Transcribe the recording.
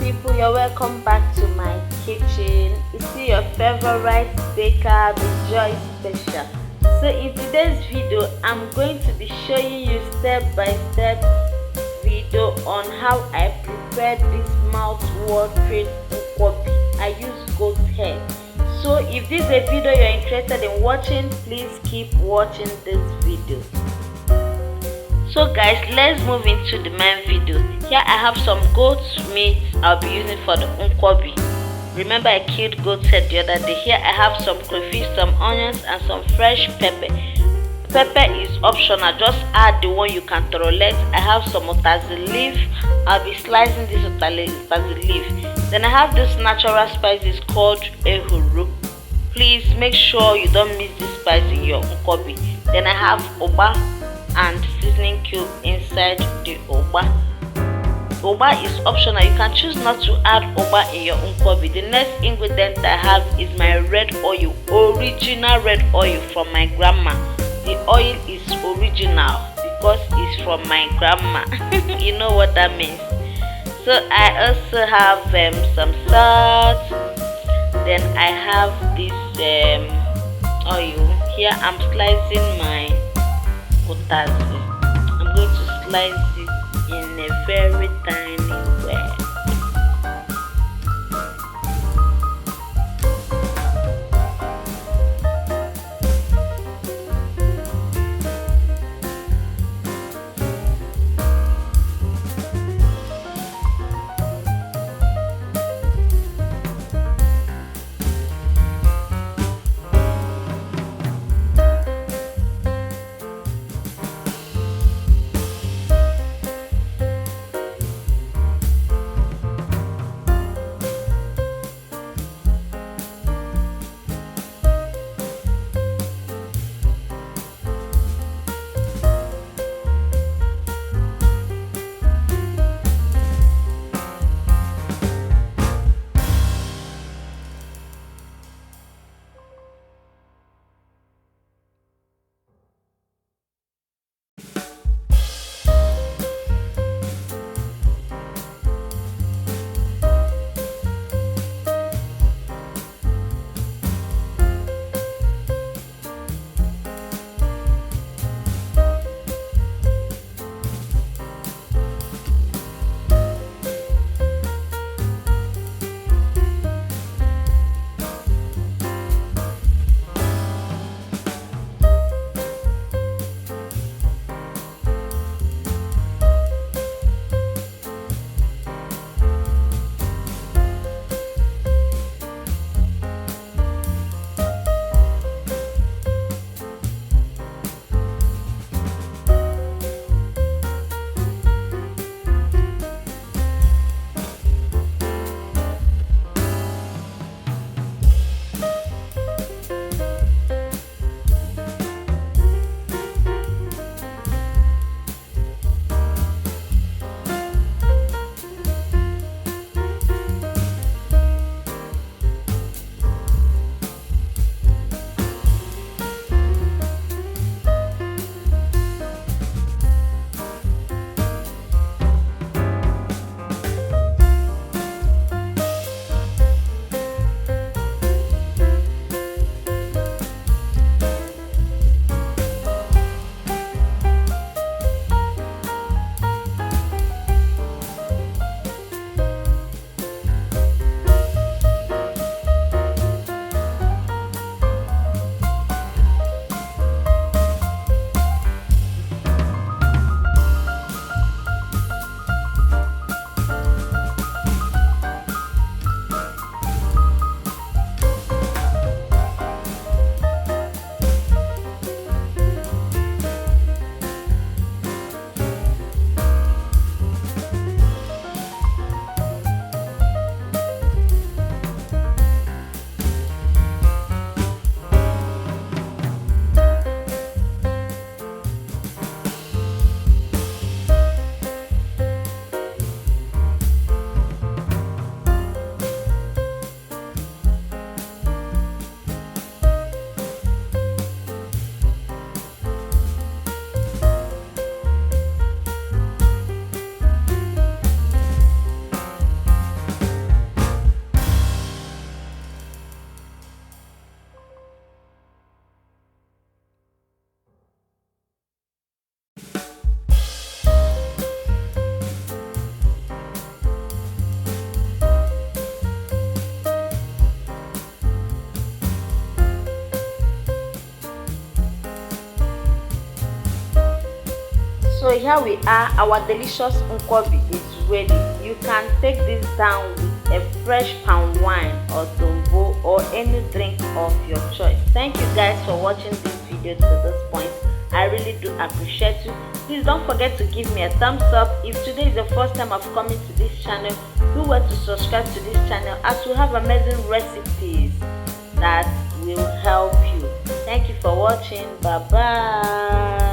people, you're welcome back to my kitchen. It's your favorite baker, the Joy Special. So in today's video, I'm going to be showing you step-by-step video on how I prepared this mouth-watering nkwobi. I use goat hair. So if this is a video you're interested in watching, please keep watching this video. So guys, let's move into the main video. Here I have some goat meat I'll be using for the nkwobi. Remember I killed goat's head the other day. Here I have some crayfish, some onions and some fresh pepper. Pepper is optional, just add the one you can tolerate. I have some utazi leaf. I'll be slicing this utazi leaf. Then I have this natural spices called ehuru. Please make sure you don't miss this spice in your nkwobi. Then I have oba and seasoning cube inside the oba. Oba is optional, you can choose not to add oba in your nkwobi. The next ingredient I have is my red oil, original red oil from my grandma. The oil is original because it's from my grandma. You know what that means. So I also have some salt. Then I have this oil. Here I'm slicing my utazi. I'm going to slice it in a very tiny way. So here we are, our delicious nkwobi is ready. You can take this down with a fresh palm wine or tombo or any drink of your choice. Thank you guys for watching this video to this point. I really do appreciate you. Please don't forget to give me a thumbs up. If today is the first time of coming to this channel, do well to subscribe to this channel as we have amazing recipes that will help you. Thank you for watching. Bye bye.